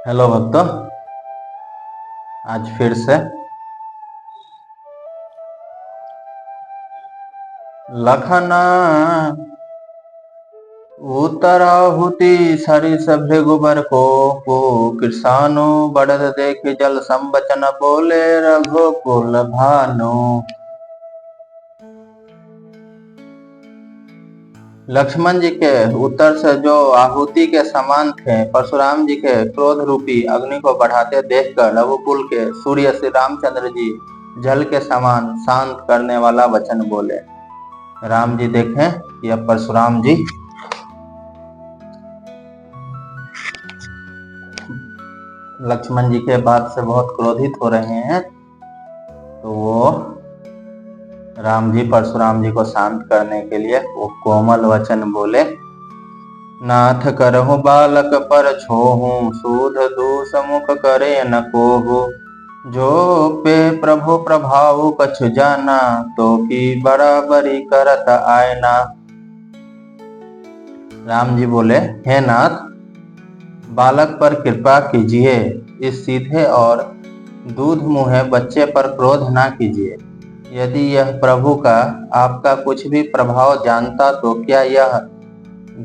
Hello भक्तों, आज फिर से लखना उत्तराहुति सरिस भृगुबर को कृषानु बढ़त देख जल संबचन बोले रघुकुल भानु। लक्ष्मण जी के उत्तर से जो आहुति के समान थे परशुराम जी के क्रोध रूपी अग्नि को बढ़ाते देखकर रघुकुल के सूर्य श्री रामचंद्र जी जल के समान शांत करने वाला वचन बोले। राम जी देखें, यह परशुराम जी लक्ष्मण जी के बात से बहुत क्रोधित हो रहे हैं, तो वो राम जी परशुराम जी को शांत करने के लिए वो कोमल वचन बोले। नाथ करहु बालक पर छोहू सूध दूस मुख करे न कोहू। जो पे प्रभु प्रभाव कछु जाना तो की बराबरी करत आयना। राम जी बोले, हे नाथ, बालक पर कृपा कीजिए, इस सीधे और दूध मुहे बच्चे पर क्रोध ना कीजिए। यदि यह प्रभु का आपका कुछ भी प्रभाव जानता तो क्या यह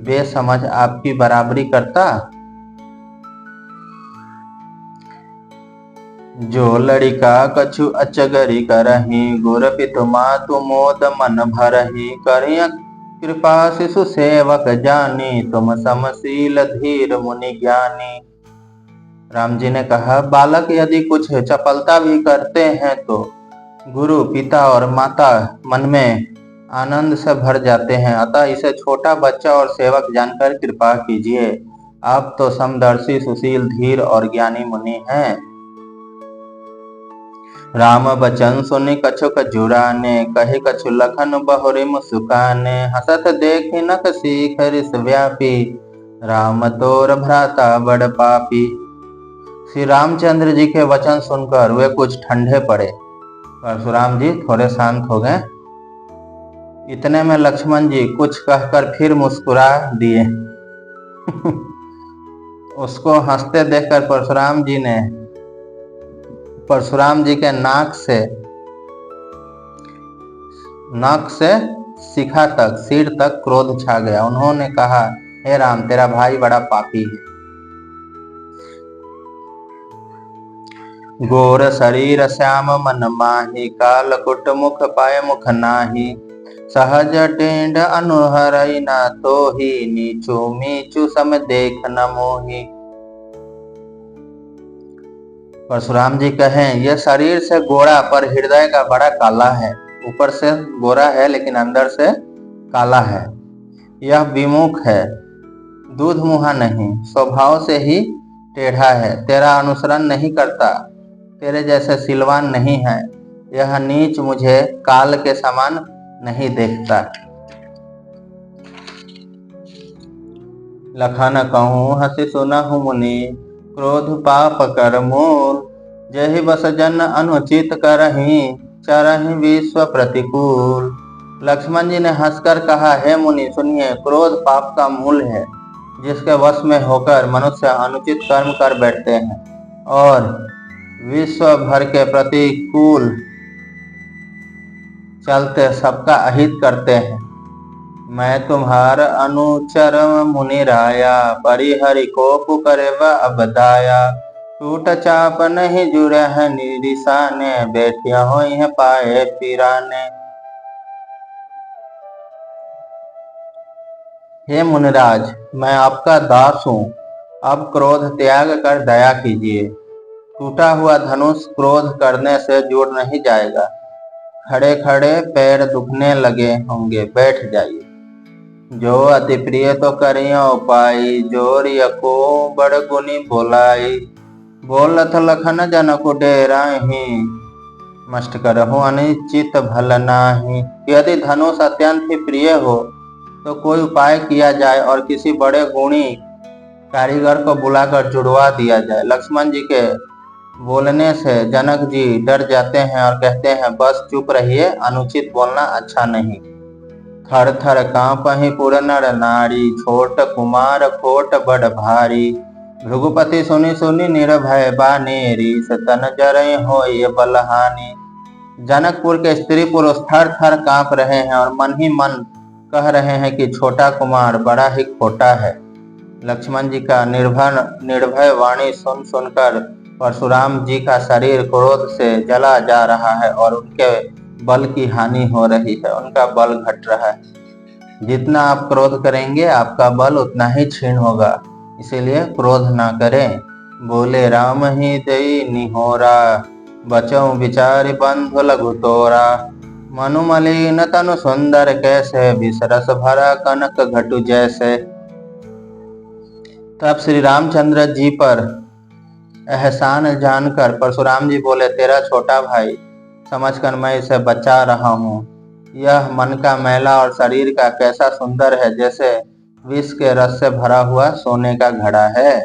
बेसमझ आपकी बराबरी करता। जो लड़िका कछु अचगरी करही गुर पितु मातु मोद मन भरही। करिय कृपा शिशु सेवक जानी तुम समशील धीर मुनि ज्ञानी। राम जी ने कहा, बालक यदि कुछ चपलता भी करते हैं तो गुरु पिता और माता मन में आनंद से भर जाते हैं, अतः इसे छोटा बच्चा और सेवक जानकर कृपा कीजिए। आप तो समदर्शी सुशील धीर और ज्ञानी मुनि हैं। राम बचन सुनि कछुक जुराने कही कछु लखन बहुरी मुस्काने। हसत देखि नक सीख रिस व्यापी राम तोर भ्राता बड़ पापी। श्री रामचंद्र जी के वचन सुनकर वे कुछ ठंडे पड़े। परशुराम जी थोड़े शांत हो गए। इतने में लक्ष्मण जी कुछ कहकर फिर मुस्कुरा दिए। उसको हंसते देखकर परशुराम जी के नाक से शिखा तक सिर तक क्रोध छा गया। उन्होंने कहा, हे राम, तेरा भाई बड़ा पापी है। गोर शरीर श्याम मन माही कालकुट मुख पाए मुख नाही। सहज टेंड अनुहरई न तोही नीचू मीचू सम देख न मोही। परशुराम जी कहें, यह शरीर से गोरा पर हृदय का बड़ा काला है। ऊपर से गोरा है लेकिन अंदर से काला है। यह विमुख है, दूध मुहा नहीं, स्वभाव से ही टेढ़ा है। तेरा अनुसरण नहीं करता, तेरे जैसे सिलवान नहीं है। यह नीच मुझे काल के समान नहीं देखता। लखन कहूँ हंसी सुनहु मुनि क्रोध पाप कर मूल। जहि बस जन अनुचित करही चरहि विश्व प्रतिकूल। लक्ष्मण जी ने हंसकर कहा, हे मुनि सुनिए, क्रोध पाप का मूल है जिसके वश में होकर मनुष्य अनुचित कर्म कर बैठते हैं और विश्व भर के प्रतिकूल चलते सबका अहित करते हैं। मैं तुम्हार अनुचर मुनि राया परिहरि को करे अब दाया। टूट चाप नहीं जुड़े हैं निरिसाने बैठिया हो पाए पिराने। हे मुनिराज, मैं आपका दास हूँ, अब क्रोध त्याग कर दया कीजिए। टूटा हुआ धनुष क्रोध करने से जुड़ नहीं जाएगा। खड़े खड़े पैर दुखने लगे होंगे, बैठ जाइए। जो अति प्रिय तो करियो उपाय जोर यको बड़ गुनी बोलाई। बोलत लखन जनकु डेराही मस्ट करहु अनिश्चित भल नाही। यदि धनुष अत्यंत ही प्रिय हो तो कोई उपाय किया जाए और किसी बड़े गुणी कारीगर को बुलाकर जुड़वा दिया जाए। लक्ष्मण जी के बोलने से जनक जी डर जाते हैं और कहते हैं, बस चुप रहिए, अनुचित बोलना अच्छा नहीं। थर थर कांपहि पुर नर नारी छोट कुमार खोट बड़ भारी। भृगुपति सुनी सुनी निर्भय बानेरी, तन जरई हो ये बलहानी। जनकपुर के स्त्री पुरुष थर थर कांप रहे हैं और मन ही मन कह रहे हैं कि छोटा कुमार बड़ा ही खोटा है। लक्ष्मण जी का निर्भय वाणी सुन सुनकर परशुराम जी का शरीर क्रोध से जला जा रहा है और उनके बल की हानि हो रही है, उनका बल घट रहा है। जितना आप क्रोध करेंगे आपका बल उतना ही क्षीण होगा, इसीलिए क्रोध ना करें। बोले राम ही दई निहोरा, बचऊ विचारि बंधु लघु तोरा। मनु मलिन तनु सुंदर कैसे, विसरस भरा कनक घटु जैसे। तब श्री रामचंद्र जी पर एहसान जानकर परशुराम जी बोले, तेरा छोटा भाई समझकर मैं इसे बचा रहा हूँ। यह मन का मैला और शरीर का कैसा सुंदर है, जैसे विष के रस से भरा हुआ सोने का घड़ा है।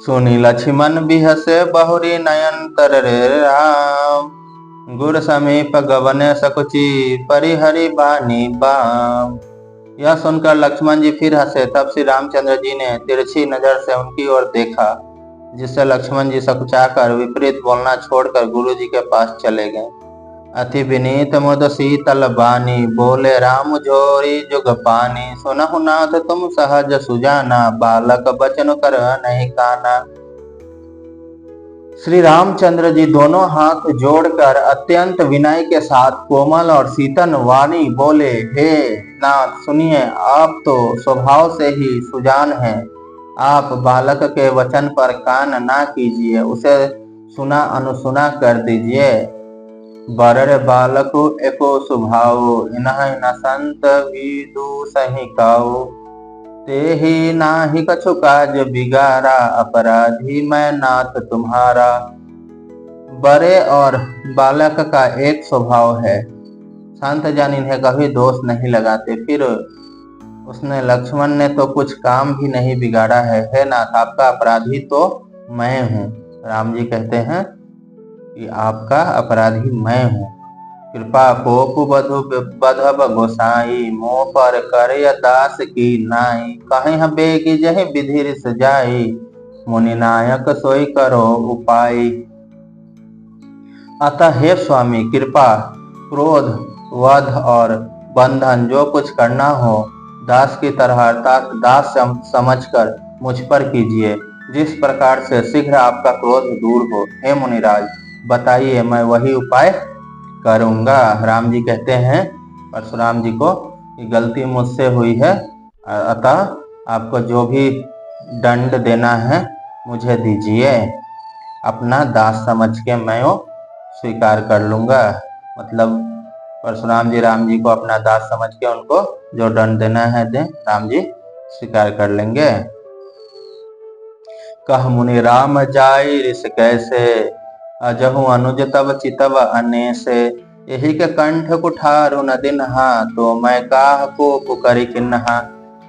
सुनी लक्ष्मण बिहसे बहुरी नयन तररे राम, गुर समीप गवन सकुची परिहरि बानी बाम। यह सुनकर लक्ष्मण जी फिर हंसे। तब श्री रामचंद्र जी ने तिरछी नजर से उनकी ओर देखा, जिससे लक्ष्मण जी सकुचाकर विपरीत बोलना छोड़कर गुरु जी के पास चले गए। अति विनीत मुद शीतल बानी, बोले राम जोरी जुग पानी। सुनहु नाथ तुम सहज सुजाना, बालक बचन कर नहीं काना। श्री रामचंद्र जी दोनों हाथ जोड़कर अत्यंत विनय के साथ कोमल और शीतल वाणी बोले, हे नाथ सुनिए, आप तो स्वभाव से ही सुजान हैं। आप बालक के वचन पर कान ना कीजिए, उसे सुना अनसुना कर दीजिए। बरर बालक एको स्वभाव, इन्ह न संत विदु सही काऊ। ते ही नाही कछु काज बिगारा, अपराधी मैं नाथ तुम्हारा। बड़े और बालक का एक स्वभाव है, संत जन इन्हें कभी दोष नहीं लगाते। फिर उसने लक्ष्मण ने तो कुछ काम भी नहीं बिगाड़ा है। हे नाथ, आपका अपराधी तो मैं हूँ। राम जी कहते हैं कि आपका अपराधी मैं हूँ। कृपा कोप बधब गोसाई, मोह पर करय दास की नाई। कहीं बेगी जहि विधि रिस जाई, मुनि नायक सोई करो उपाय। अतः हे स्वामी, कृपा, क्रोध, वध और बंधन जो कुछ करना हो दास की तरह अर्थात दास समझकर मुझ पर कीजिए, जिस प्रकार से शीघ्र आपका क्रोध दूर हो। हे मुनिराज, बताइए, मैं वही उपाय करूंगा। राम जी कहते हैं परशुराम जी को कि गलती मुझसे हुई है, अतः आपको जो भी दंड देना है मुझे दीजिए। अपना दास समझ के मैं वो स्वीकार कर लूंगा। मतलब परशुराम जी राम जी को अपना दास समझ के उनको जो दंड देना है दे, राम जी स्वीकार कर लेंगे। कह मुनि राम जाई रिस कैसे, अजहु अनुज तब चितव अनेसे। यही के कंठ कुठारु न दिन्हा, तो मैं काह को पुकरि किन्हा।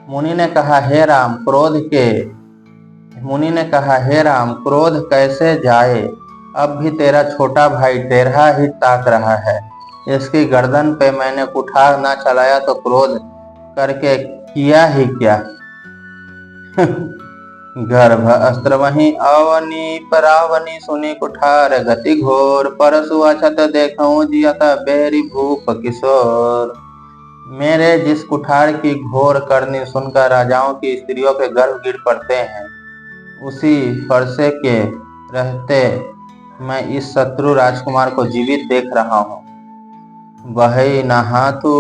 मुनि ने कहा, हे राम, क्रोध कैसे जाए। अब भी तेरा छोटा भाई टेढ़ा ही ताक रहा है। इसकी गर्दन पे मैंने कुठार ना चलाया तो क्रोध करके किया ही क्या। गर्भ अस्त्र वहीं आवनी परावनी, सुनी कुठार गति घोर। परसु अछत देखऊं जियत बेरी भूप किशोर। मेरे जिस कुठार की घोर करनी सुनकर राजाओं की स्त्रियों के गर्भ गिर पड़ते हैं, उसी फरसे के रहते मैं इस शत्रु राजकुमार को जीवित देख रहा हूँ। बहई नहातु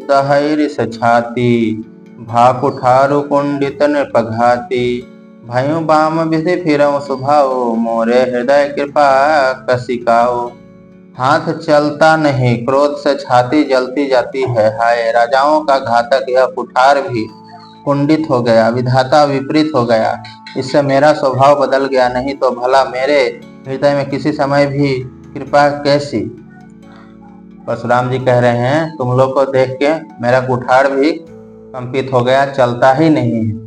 दहई रिस छाती, भाकुठारु कुंडित नृपघाती। भयु बाम विधि फिरऊं सुभाओ, मोरे हृदय कृपा कसिकाओ। हाथ चलता नहीं, क्रोध से छाती जलती जाती है। हाय, राजाओं का घातक यह कुठार भी कुंडित हो गया, विधाता विपरीत हो गया। इससे मेरा स्वभाव बदल गया, नहीं तो भला मेरे हृदय में किसी समय भी कृपा कैसी। परशुराम जी कह रहे हैं, तुम लोग को देख के मेरा कुठार भी कंपित हो गया, चलता ही नहीं है।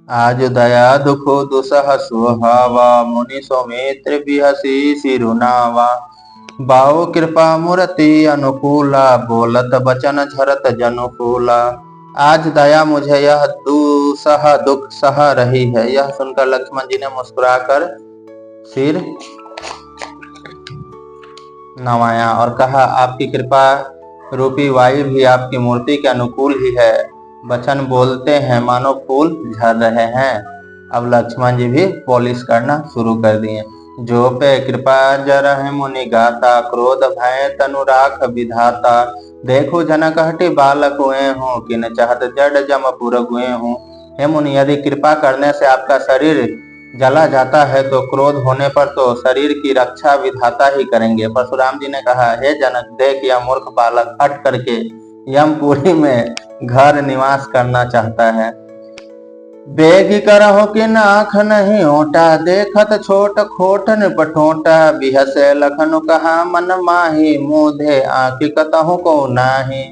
आज दया दुखो दुसह सुहावा, मुनि सौमित्र बिहसी सिरुनावा। बाओ कृपा मूर्ति अनुकूला, बोलत बचन झरत जनुकूला। आज दया मुझे यह दुसह दुख सह रही है। यह सुनकर लक्ष्मण जी ने मुस्कुराकर सिर नवाया और कहा, आपकी कृपा रूपी वायु भी आपकी मूर्ति के अनुकूल ही है। वचन बोलते हैं मानो फूल झड़ रहे हैं। अब लक्ष्मण जी भी पॉलिश करना शुरू कर दिए। जो पे कृपा जरहि मुनि गाता, क्रोध भय तनु राख विधाता। देखो जनक हटि बालक हुए हूँ, किन चाहत जड़ जमपुर हुए हूँ। हे मुनि, यदि कृपा करने से आपका शरीर जला जाता है तो क्रोध होने पर तो शरीर की रक्षा विधाता ही करेंगे। परशुराम जी ने कहा, हे जनक, देख यह मूर्ख बालक हट करके यमपुरी में घर निवास करना चाहता है। बेगी करहो कि नाख नहीं ओटा, देखत छोट खोट निपटोटा। बिहसे लखन कहा मन माही, मोधे आँखि कतहु को नाही।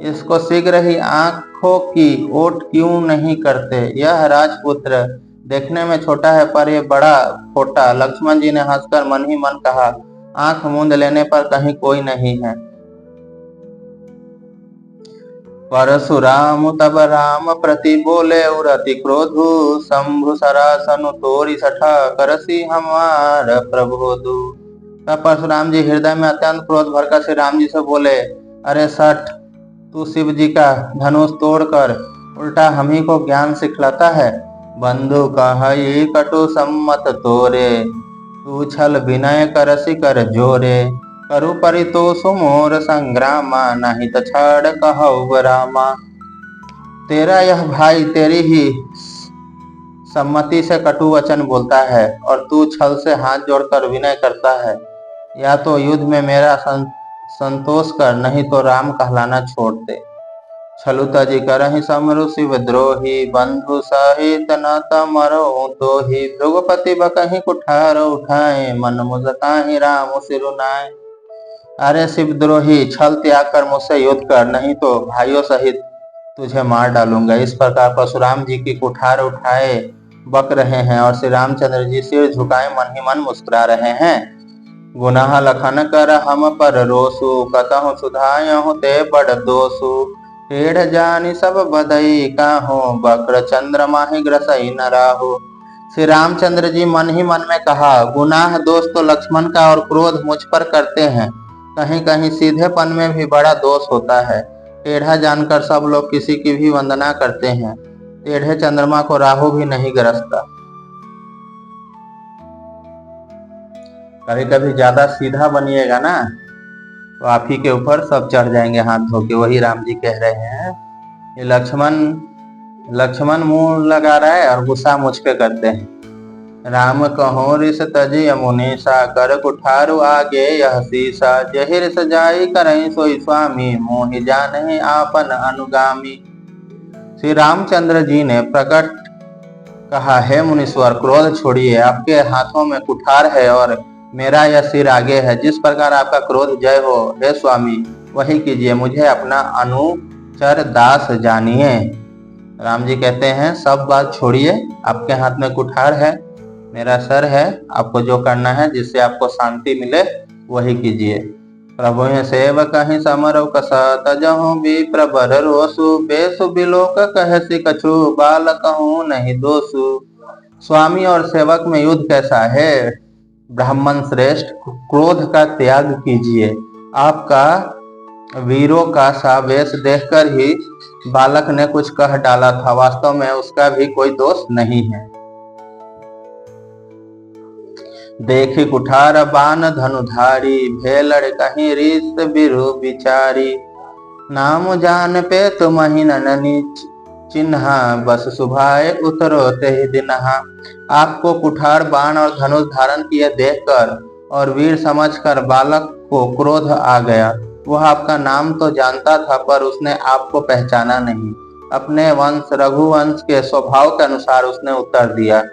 इसको शीघ्र ही आंखों की ओट क्यों नहीं करते। यह राजपुत्र देखने में छोटा है पर यह बड़ा खोटा। लक्ष्मण जी ने हंसकर मन ही मन कहा, आंख मूंद लेने पर कहीं कोई नहीं है। परशुराम तब राम प्रति बोले, उरति क्रोधु शंभु सरासनु तोरी सठा, करसी हमार प्रबोधु। तब परशुराम जी हृदय में अत्यंत क्रोध भरकर श्री राम जी से बोले, अरे सठ, तू शिव जी का धनुष तोड़कर उल्टा हम ही को ज्ञान सिखलाता है। बंधु कहि कटु सम्मत तोरे, तू छल विनय करसी कर जोरे। करु परितोष मोर संग्रामा, नहीं तो छाड़ कहु रामा। तेरा यह भाई तेरी ही सम्मति से कटु वचन बोलता है और तू छल से हाथ जोड़कर विनय करता है। या तो युद्ध में मेरा संतोष कर, नहीं तो राम कहलाना छोड़ दे। छलु तजी करहि समरु शिव द्रोही, बंधु सहित न तमरो तो ही। भृगुपति बकहि कुठार उठाए, मन मुझ काहि राम सिरुनाए। अरे शिवद्रोही, छल त्याग कर मुझसे युद्ध कर, नहीं तो भाइयों सहित तुझे मार डालूंगा। इस प्रकार परशुराम जी की कुठार उठाए बक रहे हैं और श्री रामचंद्र जी सिर झुकाए मन ही मन मुस्कुरा रहे हैं। गुनाह लखन कर हम पर रोसु, कतहु सुधायहु ते बड़ दोसु। टेढ़ जानी सब बधई काहू, बक्र चंद्र माहि ग्रसई न राहु। श्री रामचंद्र जी मन ही मन में कहा, गुनाह दोष तो लक्ष्मण का और क्रोध मुझ पर करते हैं। कहीं कहीं सीधेपन में भी बड़ा दोष होता है। टेढ़ा जानकर सब लोग किसी की भी वंदना करते हैं। टेढ़े चंद्रमा को राहु भी नहीं ग्रसता। कभी कभी ज्यादा सीधा बनिएगा ना तो आप ही के ऊपर सब चढ़ जाएंगे हाथ धो के। वही राम जी कह रहे हैं। ये लक्ष्मण मुंह लगा रहा है और गुस्सा मुझ पे करते हैं। राम कहो रिस तजी मुनीसा, कर कुठारु आगे यह सीसा। जहि रिस जाई करई सोई स्वामी, मोहि जानहि आपन अनुगामी। श्री रामचंद्र जी ने प्रकट कहा, हे मुनीश्वर, क्रोध छोड़िए। आपके हाथों में कुठार है और मेरा यह सिर आगे है। जिस प्रकार आपका क्रोध जय हो हे स्वामी, वही कीजिए। मुझे अपना अनुचर दास जानिए। राम जी कहते हैं, सब बात छोड़िए। आपके हाथ में कुठार है, मेरा सर है। आपको जो करना है, जिससे आपको शांति मिले, वही कीजिए। प्रभु सेवक ही समरौ कसा, तजहु विप्र बर रोसु। बेसु बिलोक कहसी कछु, बाल कहूँ नहीं दोसु। स्वामी और सेवक में युद्ध कैसा है। ब्राह्मण श्रेष्ठ, क्रोध का त्याग कीजिए। आपका वीरों का सा वेश देखकर ही बालक ने कुछ कह डाला था। वास्तव में उसका भी कोई दोष नहीं है। देखी कुठार बान धनुधारी, भेलड़ कहीं रीत बिरु बिचारी। नाम जान पे तुम ही ननी, चिन्हा बस सुभाए उतरो ते दिनहा। आपको कुठार बाण और धनुष धारण किए देखकर और वीर समझकर बालक को क्रोध आ गया। वह आपका नाम तो जानता था पर उसने आपको पहचाना नहीं। अपने वंश रघुवंश के स्वभाव के अनुसार उसने उत्तर दिया,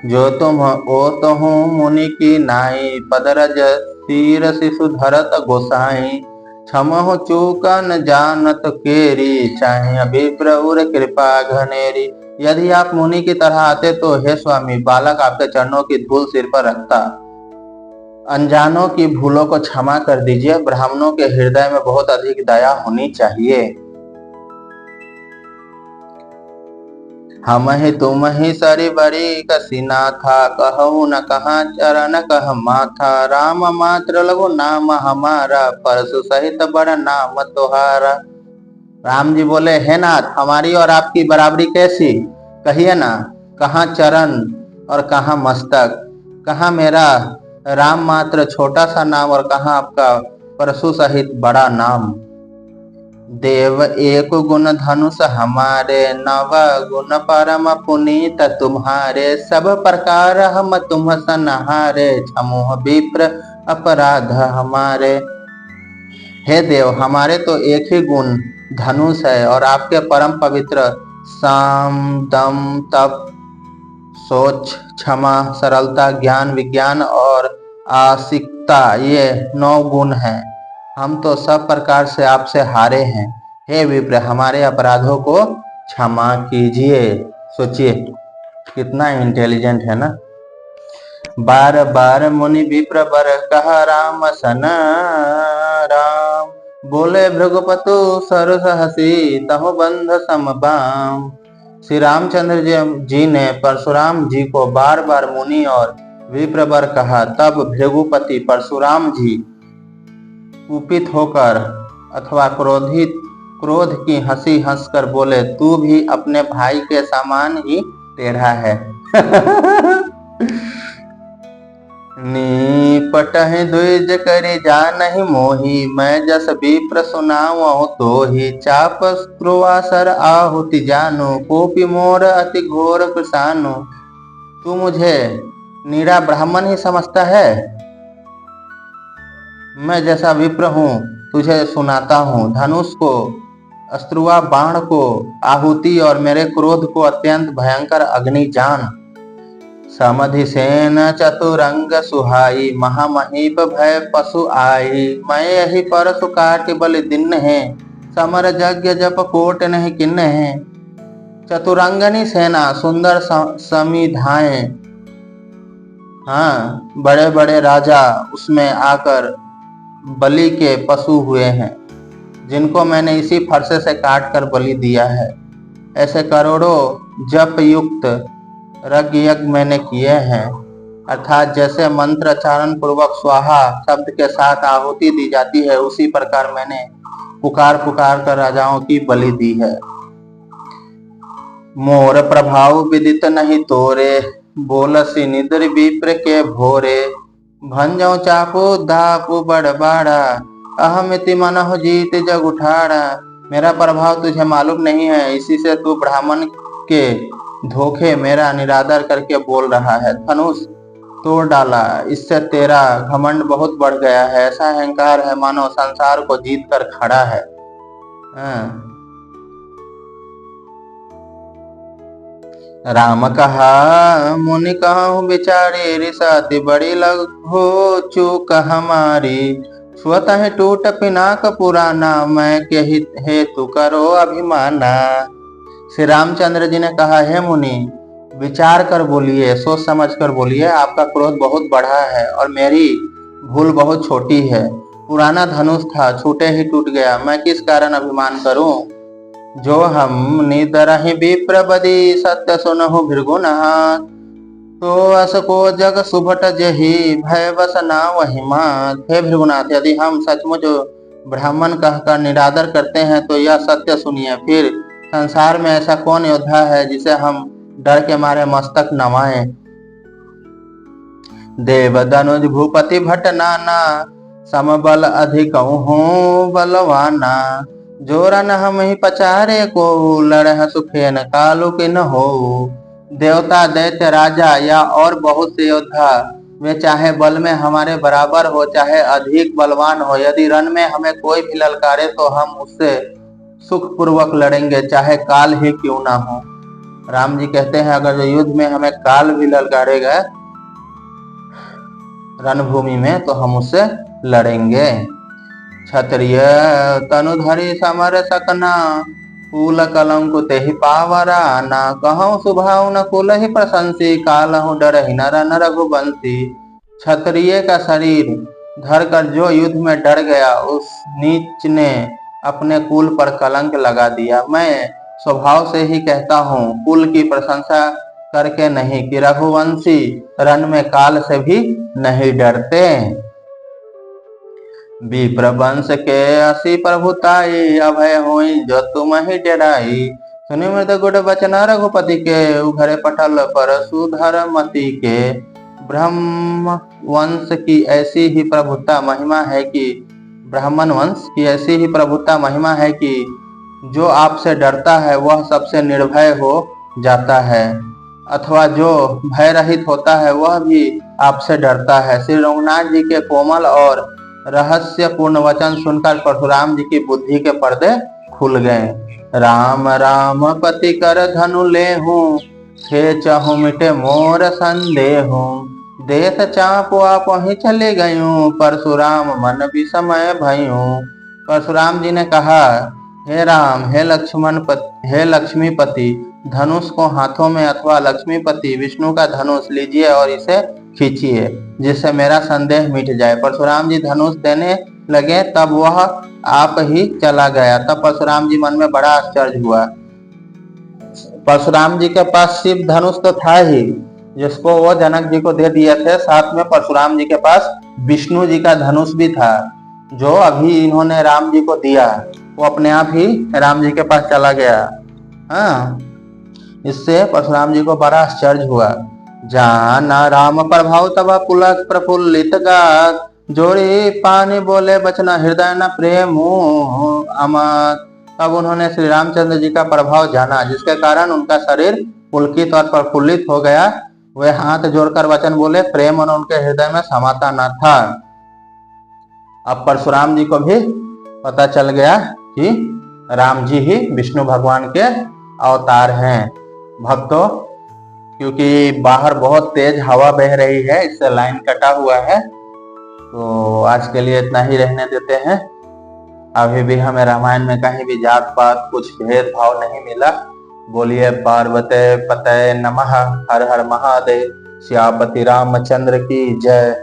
जो तुम हो तो हूँ मुनि की नाई। पदरज तीर शिशु धरत गोसाई, क्षमहु चूक न जानत केरी। चाहे अभी प्रभुर कृपा घनेरी। यदि आप मुनि की तरह आते तो हे स्वामी, बालक आपके चरणों की धूल सिर पर रखता। अनजानों की भूलों को क्षमा कर दीजिए। ब्राह्मणों के हृदय में बहुत अधिक दया होनी चाहिए। हम ही तुम ही सरी बरी कसीना था, कहू न कहाँ चरण कह माथा। राम मात्र लघु नाम हमारा, परसु सहित बड़ नाम तुहारा। राम जी बोले, हे नाथ, हमारी और आपकी बराबरी कैसी? कहिए ना, कहाँ चरण और कहाँ मस्तक, कहाँ मेरा राम मात्र छोटा सा नाम और कहाँ आपका परशु सहित बड़ा नाम। देव एक गुण धनुष हमारे, नव गुण परम पुनीत तुम्हारे। सब प्रकार हम तुम सनहारे, क्षमोह विप्र अपराध हमारे। हे देव, हमारे तो एक ही गुण धनुष है और आपके परम पवित्र साम दम तप सोच क्षमा सरलता ज्ञान विज्ञान और आसिकता, ये 9 गुण हैं। हम तो सब प्रकार से आपसे हारे हैं। हे विप्र, हमारे अपराधों को क्षमा कीजिए। सोचिए कितना इंटेलिजेंट है ना। बार बार मुनि विप्र बर कहा, राम सन राम। बोले भृगुपतु सरस हसी, तहु बंध समबाम। श्री रामचंद्र जी ने परशुराम जी को बार बार मुनि और विप्रवर कहा। तब भृगुपति परशुराम जी कुपित होकर अथवा क्रोध की हंसी हंसकर बोले, तू भी अपने भाई के समान ही टेढ़ा है। निपटहि द्विज करि जानहि मोहि, मैं जस विप्र सुनावहु तोहि। चाप क्रुवासर आहुति जानु, कोपि मोर अति घोर कृशानु। तू मुझे नीरा ब्राह्मण ही समझता है? मैं जैसा विप्र हूँ तुझे सुनाता हूँ। धनुष को, अस्त्रुवा बाण को आहुति और मेरे क्रोध को अत्यंत भयंकर अग्नि जान। समधि सेन चतुरंग सुहाई, महामहीप भय पशु आई। मैं यही परसु काटि बलि दिन है, समर यज्ञ जप कोट नहीं किन्न है। चतुरंगनी सेना, सुंदर समिधाएं, हाँ, बड़े बड़े राजा उसमें आकर बलि के पशु हुए हैं, जिनको मैंने इसी फरसे से काट कर बलि दिया है। ऐसे करोड़ों जप युक्त यज्ञ मैंने किए हैं। अर्थात जैसे मंत्राचारण पूर्वक स्वाहा शब्द के साथ आहुति दी जाती है, उसी प्रकार मैंने पुकार पुकार कर राजाओं की बलि दी है। मोर प्रभाव विदित नहीं तोरे, बोलसी निद्र विप्र के भोरे। भंजो चापू दापू बड़बाड़ा, अहमिति मनहु जीत जग उठाड़ा। मेरा प्रभाव तुझे मालूम नहीं है, इसी से तू ब्राह्मण के धोखे मेरा निरादर करके बोल रहा है। धनुष तोड़ डाला, इससे तेरा घमंड बहुत बढ़ गया है। ऐसा अहंकार है मानो संसार को जीत कर खड़ा है। राम कहा मुनि कहूँ बिचारी, रिसाती बड़ी लघु चूक हमारी। स्वतः टूट पिनाक पुराना, मैं के हेतु करो अभिमाना। श्री रामचंद्र जी ने कहा, हे मुनि, विचार कर बोलिए, सोच समझ कर बोलिए। आपका क्रोध बहुत बढ़ा है और मेरी भूल बहुत छोटी है। पुराना धनुष था, छूटे ही टूट गया, मैं किस कारण अभिमान करूं? जो हम निदरहि विप्र बदी, सत्य सुनहु भृगुनाथ। तो अस को जग सुभट जही, भय बस ना वही मात। हे भृगुनाथ, यदि हम सचमुच ब्राह्मण कहकर निरादर करते हैं तो यह सत्य सुनिए। फिर संसार में ऐसा कौन योद्धा है जिसे हम डर के मारे मस्तक नवाएं? देव धनुज भूपति भट नाना, समबल अधिक हूँ बलवाना। जोरन हम ही पचारे को, लड़ह सुखेन कालु कि न हो। देवता दैत्य राजा या और बहुत से योद्धा, वे चाहे बल में हमारे बराबर हो चाहे अधिक बलवान हो, यदि रण में हमें कोई भी ललकारे तो हम उससे सुख पूर्वक लड़ेंगे, चाहे काल ही क्यों ना हो। राम जी कहते हैं, अगर जो युद्ध में हमें काल भी ललकारेगा रणभूमि में तो हम उससे लड़ेंगे। क्षत्रिय तनुधरी समर सकना, कूल कलंकु तेहि पावरा, ना कहूँ सुभाव न कुल ही प्रशंसी, कालहु डर ही नर न रघुवंशी। क्षत्रिय का शरीर धरकर जो युद्ध में डर गया, उस नीच ने अपने कुल पर कलंक लगा दिया। मैं स्वभाव से ही कहता हूँ, कुल की प्रशंसा करके नहीं, कि रघुवंशी रण में काल से भी नहीं डरते। विप्रवंश के असी प्रभुताई, अभय होई जो तुम ही डराई। सुनि मृद गुड बचन रघुपति के, उघरे पटल परशुधर मति के। ब्रह्म वंश की ऐसी ही प्रभुता महिमा है कि ब्राह्मण वंश की ऐसी ही प्रभुता महिमा है कि जो आपसे डरता है वह सबसे निर्भय हो जाता है, अथवा जो भय रहित होता है वह भी आपसे डरता है। श्री रघुनाथ जी के कोमल और रहस्यपूर्ण वचन सुनकर परशुराम जी की बुद्धि के पर्दे खुल गए। राम राम पति कर धनु लेहूं, थे चहु मिटे मोर संदेहूं। देत चापो आप वहीं चले गयूं, परशुराम मन विस्मय भयूं। परशुराम जी ने कहा, हे राम, हे लक्ष्मीपति, धनुष को हाथों में अथवा लक्ष्मीपति विष्णु का धनुष लीजिए और इसे खींचिए, जिससे मेरा संदेह मिट जाए। परशुराम जी धनुष देने लगे, तब वह आप ही चला गया। तब परशुराम जी मन में बड़ा आश्चर्य हुआ। परशुराम जी के पास शिव धनुष तो था ही, जिसको वो जनक जी को दे दिए थे। साथ में परशुराम जी के पास विष्णु जी का धनुष भी था, जो अभी इन्होंने राम जी को दिया। वो अपने आप ही राम जी के पास चला गया। हाँ, इससे परशुराम जी को बड़ा आश्चर्य हुआ। जाना राम प्रभाव तब पुलक प्रफुल्लित गात, जोड़ी पानी बोले बचना हृदय न प्रेम अमत। तब उन्होंने श्री रामचंद्र जी का प्रभाव जाना, जिसके कारण उनका शरीर पुलकित और प्रफुल्लित हो गया। वे हाथ जोड़कर वचन बोले, प्रेम और उनके हृदय में समाता न था। अब परशुराम जी को भी पता चल गया कि राम जी ही विष्णु भगवान के अवतार हैं। भक्तों, क्योंकि बाहर बहुत तेज हवा बह रही है, इससे लाइन कटा हुआ है, तो आज के लिए इतना ही रहने देते हैं। अभी भी हमें रामायण में कहीं भी जात पात कुछ भेदभाव नहीं मिला। बोलिए पार्वते पते नमः। हर हर महादेव। श्यापति रामचंद्र की जय।